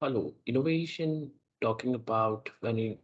Hello, innovation talking about when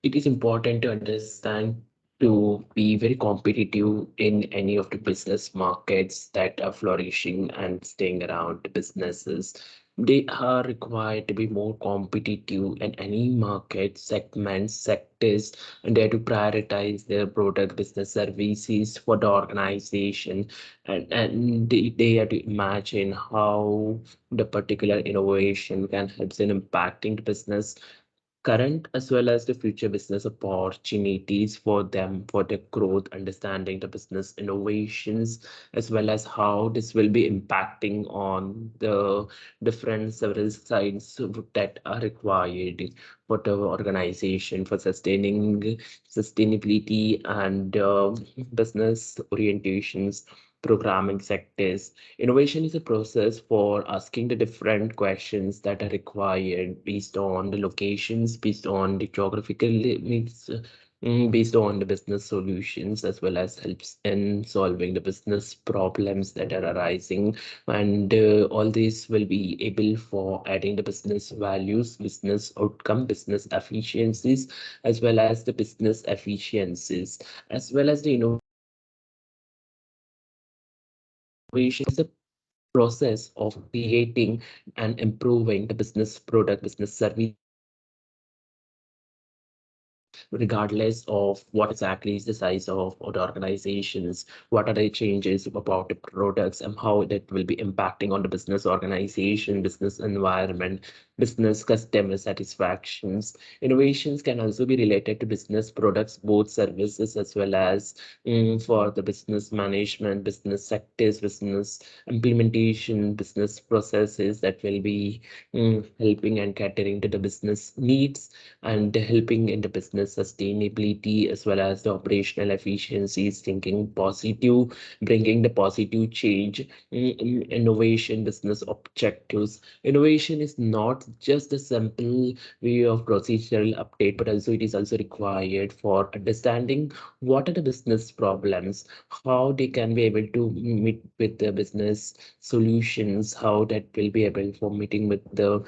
it is important to understand to be very competitive in any of the business markets that are flourishing and staying around businesses. They are required to be more competitive in any market segments, sectors, and they have to prioritize their product, business services for the organization. And they have to imagine how the particular innovation can help in impacting the business current as well as the future business opportunities for them for their growth, understanding the business innovations, as well as how this will be impacting on the different several sides that are required for the organization for sustaining sustainability and business orientations. Programming sectors. Innovation is a process for asking the different questions that are required based on the locations, based on the geographical limits, based on the business solutions, as well as helps in solving the business problems that are arising. And all this will be able for adding the business values, business outcome, business efficiencies, as well as the business efficiencies, as well as the innovation is a process of creating and improving the business product, business service regardless of what exactly is the size of or the organizations, what are the changes about the products and how that will be impacting on the business organization, business environment, business customer satisfactions. Innovations can also be related to business products, both services as well as for the business management, business sectors, business implementation, business processes that will be helping and catering to the business needs and helping in the business sustainability as well as the operational efficiencies, thinking positive, bringing the positive change, innovation, business objectives. Innovation is not just a simple way of procedural update, but also it is also required for understanding what are the business problems, how they can be able to meet with the business solutions, how that will be able for meeting with the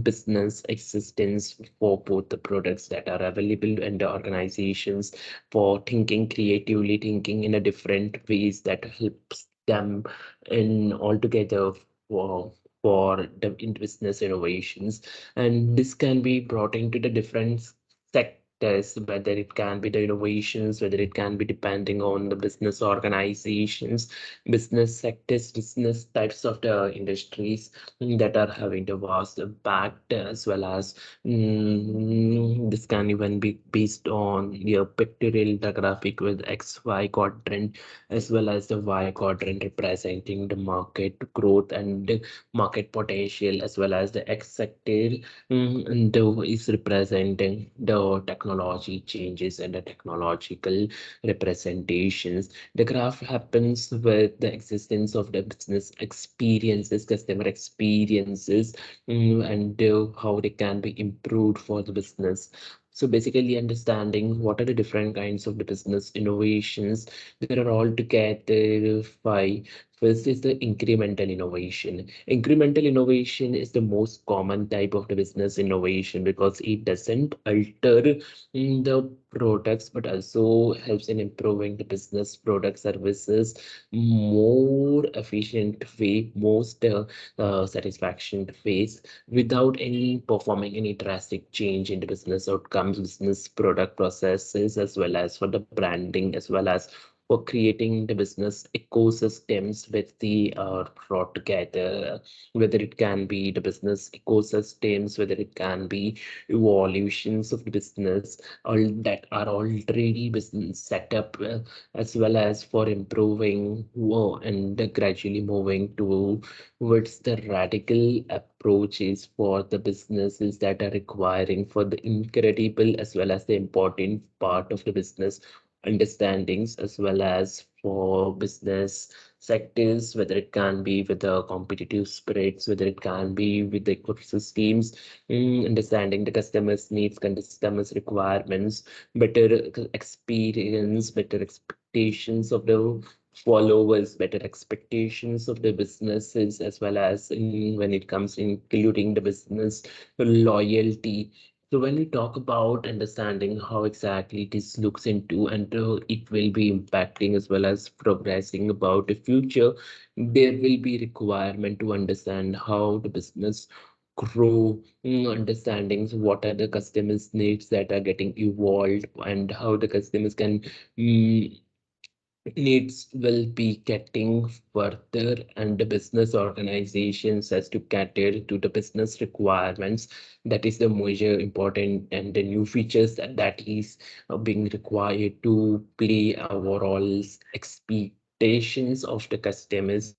business existence for both the products that are available and the organizations for thinking creatively, thinking in a different ways that helps them in altogether for for the in business innovations. And this can be brought into the different sectors, whether it can be the innovations, whether it can be depending on the business organizations, business sectors, business types of the industries that are having the vast impact, as well as this can even be based on your pictorial the graphic with XY quadrant as well as the Y quadrant representing the market growth and the market potential, as well as the X sector and is representing the technology changes and the technological representations. The graph happens with the existence of the business experiences, customer experiences, and how they can be improved for the business. So basically understanding what are the different kinds of the business innovations. There are altogether five. First is the incremental innovation. Incremental innovation is the most common type of the business innovation because it doesn't alter the products but also helps in improving the business product services more efficient way, most satisfaction phase without any performing any drastic change in the business outcomes, business product processes, as well as for the branding, as well as for creating the business ecosystems with the brought together, whether it can be the business ecosystems, whether it can be evolutions of the business, all that are already business set up, as well as for improving and gradually moving towards the radical approaches for the businesses that are requiring for the incredible as well as the important part of the business understandings, as well as for business sectors, whether it can be with the competitive spirits, whether it can be with the ecosystems, understanding the customers' needs, customers' requirements, better experience, better expectations of the followers, better expectations of the businesses, as well as when it comes including the business loyalty. So when we talk about understanding how exactly this looks into and it will be impacting as well as progressing about the future, there will be requirement to understand how the business grow, understandings what are the customers needs that are getting evolved, and how the customers can mm, needs will be getting further, and the business organizations has to cater to the business requirements. That is the major important and the new features that is being required to play overall expectations of the customers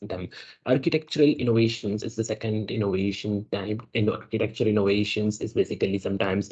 them. Architectural innovations is the second innovation type. In architecture innovations is basically sometimes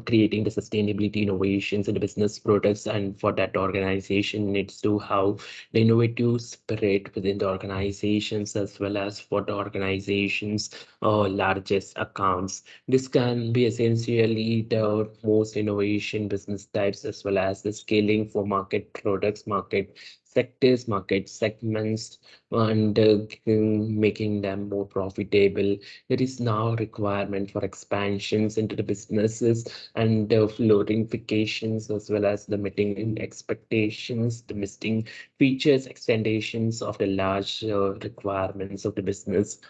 creating the sustainability innovations in the business products, and for that organization needs to have the innovative spirit within the organizations, as well as for the organizations largest accounts. This can be essentially the most innovation business types, as well as the scaling for market products, market sectors, market segments, and making them more profitable. There is now requirement for expansions into the businesses and glorifications, as well as the meeting expectations, the missing features, extensions of the large requirements of the business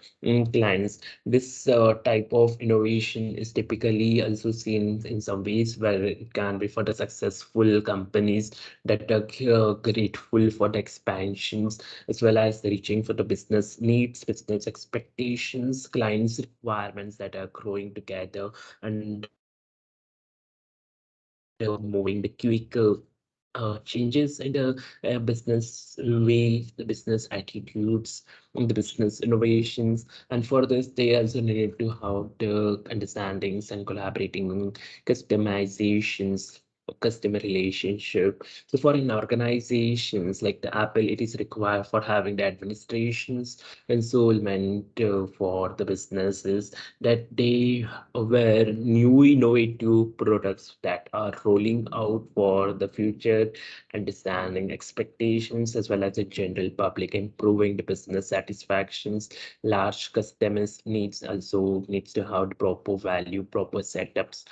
clients. This type of innovation is typically also seen in some ways where it can be for the successful companies that are grateful for the expansions, as well as the reaching for the business needs, business expectations, clients' requirements that are growing together, and moving the quick changes in the business way, the business attitudes, and the business innovations. And for this, they also needed to have the understandings and collaborating customizations, customer relationship. So for in organizations like the Apple, it is required for having the administrations enrollment for the businesses that they were new innovative products that are rolling out for the future, understanding expectations as well as the general public, improving the business satisfactions. Large customers needs also needs to have the proper value, proper setups.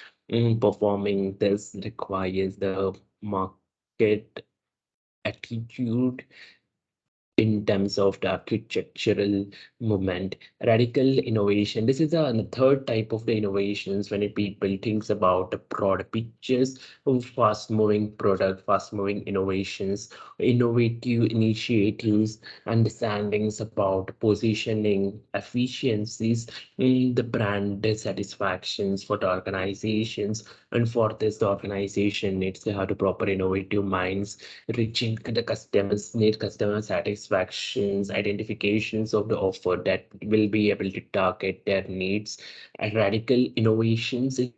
Performing this requires the market attitude in terms of the architectural movement. Radical innovation, this is the third type of the innovations when people thinks about the broad pictures of fast moving product, fast moving innovations, innovative initiatives, understandings about positioning, efficiencies, the brand satisfactions for the organizations. And for this, the organization needs to have the proper innovative minds, reaching the customers need, customer satisfactions, identifications of the offer that will be able to target their needs. And radical innovations is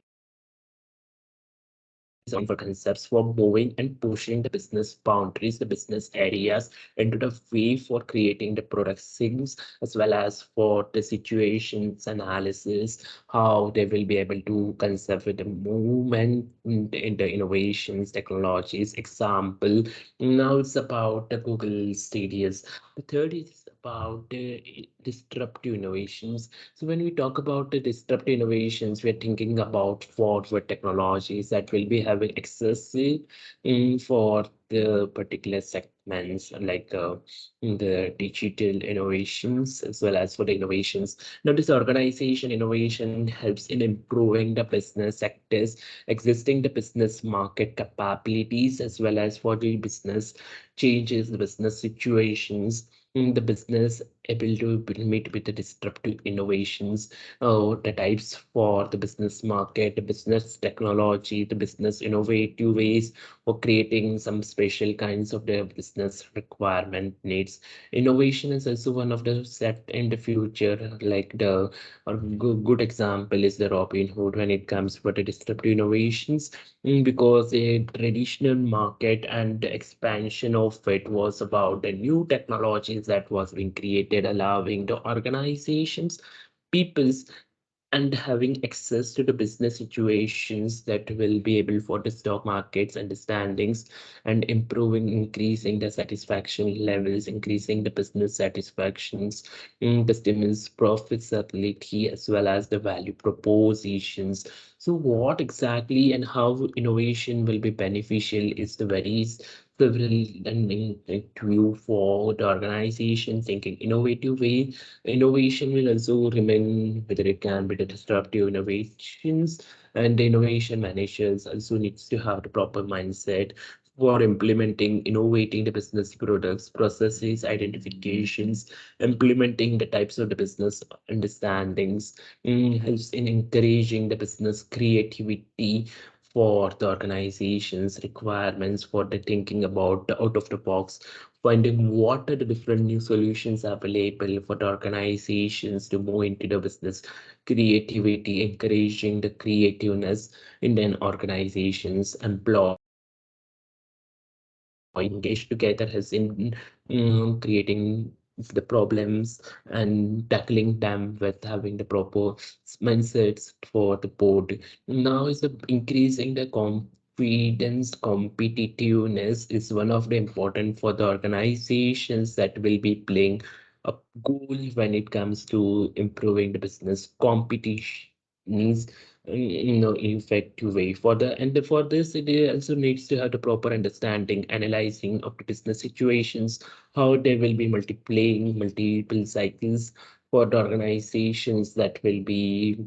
for concepts for moving and pushing the business boundaries, the business areas into the way for creating the product things, as well as for the situations analysis, how they will be able to conserve with the movement in the innovations, technologies. Example, now it's about the Google Studios. The third is about the disruptive innovations. So when we talk about the disruptive innovations, we're thinking about forward technologies that will be having accessible for the particular segments, like the digital innovations, as well as for the innovations. Now, this organization innovation helps in improving the business sectors, existing the business market capabilities, as well as for the business changes, the business situations, the business able to meet with the disruptive innovations, the types for the business market, the business technology, the business innovative ways for creating some special kinds of the business requirement needs. Innovation is also one of the set in the future, like the good example is the Robin Hood when it comes for the disruptive innovations. Because a traditional market and the expansion of it was about the new technologies that was being created, allowing the organizations, peoples and having access to the business situations that will be able for the stock markets understandings and improving, increasing the satisfaction levels, increasing the business satisfactions, customers profitability, as well as the value propositions. So what exactly and how innovation will be beneficial is the very several and view for the organization thinking innovative way. Innovation will also remain whether it can be the disruptive innovations, and the innovation managers also needs to have the proper mindset for implementing, innovating the business products, processes, identifications, implementing the types of the business understandings, helps in encouraging the business creativity for the organization's requirements for the thinking about the out of the box, finding what are the different new solutions available for the organizations to move into the business creativity, encouraging the creativeness in the organizations, employee engaged together has in creating the problems and tackling them with having the proper mindsets for the board. Now is the increasing the confidence, competitiveness is one of the important for the organizations that will be playing a goal when it comes to improving the business competition needs effective way for the, and for this it also needs to have the proper understanding analyzing of the business situations, how they will be multiplying multiple cycles for the organizations that will be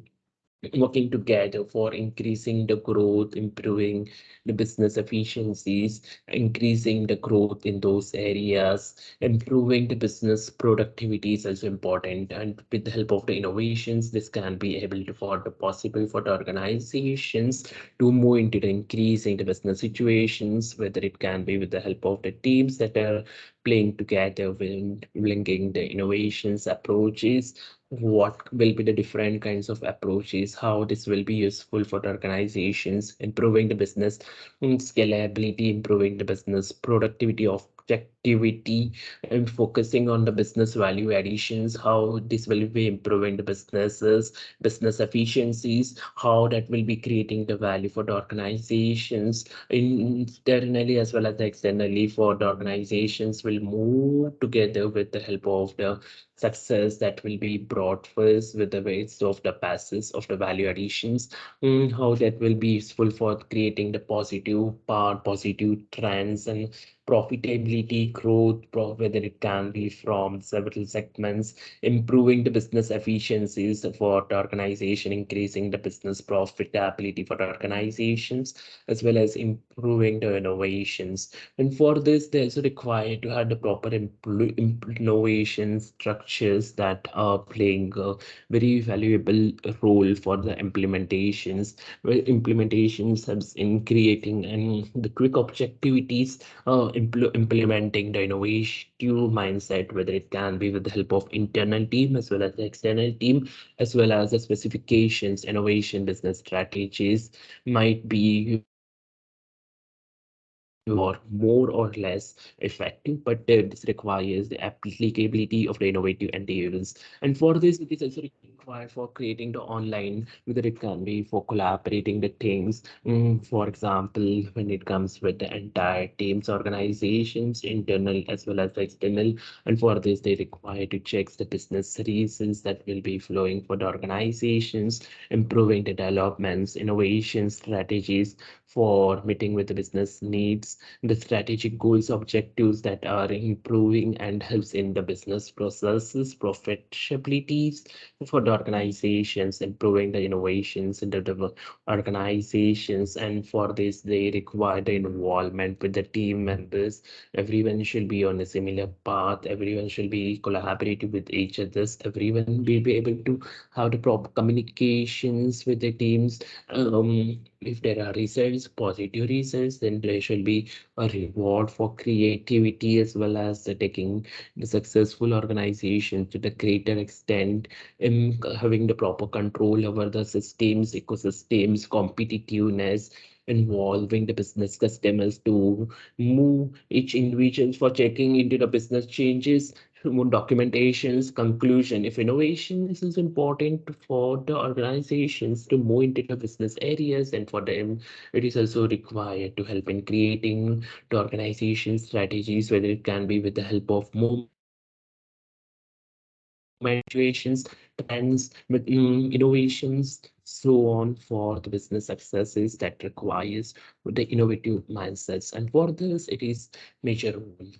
working together for increasing the growth, improving the business efficiencies, increasing the growth in those areas, improving the business productivity is also important. And with the help of the innovations, this can be able to for the possible for the organizations to move into the increasing the business situations, whether it can be with the help of the teams that are playing together when linking the innovations approaches, what will be the different kinds of approaches, how this will be useful for the organizations, improving the business scalability, improving the business productivity, objectivity, and focusing on the business value additions, how this will be improving the businesses, business efficiencies, how that will be creating the value for the organizations internally as well as externally for the organizations will move together with the help of the success that will be brought first with the weights of the passes of the value additions, how that will be useful for creating the positive part, positive trends and profitability growth, whether it can be from several segments, improving the business efficiencies for the organization, increasing the business profitability for the organizations, as well as improving the innovations. And for this, they also require to have the proper innovation structures that are playing a very valuable role for the implementations. Where implementations helps in creating and the quick objectivities, implementing the innovative mindset, whether it can be with the help of internal team as well as the external team, as well as the specifications, innovation, business strategies might be or more or less effective, but this requires the applicability of the innovative endeavors. And for this, it is also required for creating the online, whether it can be for collaborating the things. For example, when it comes with the entire teams, organizations, internal as well as external. And for this, they require to check the business reasons that will be flowing for the organizations, improving the developments, innovation strategies for meeting with the business needs, the strategic goals, objectives that are improving and helps in the business processes, profitabilities for the organizations, improving the innovations in the organizations. And for this, they require the involvement with the team members. Everyone should be on a similar path. Everyone should be collaborative with each other. Everyone will be able to have the proper communications with the teams. If there are results, positive results, then there should be a reward for creativity as well as the taking the successful organization to the greater extent, having the proper control over the systems, ecosystems, competitiveness, involving the business customers to move each individual for checking into the business changes, documentations, conclusion. If innovation is important for the organizations to move into the business areas, and for them, it is also required to help in creating the organization strategies, whether it can be with the help of movement situations, trends, with innovations, so on, for the business successes that requires the innovative mindsets. And for this, it is major role.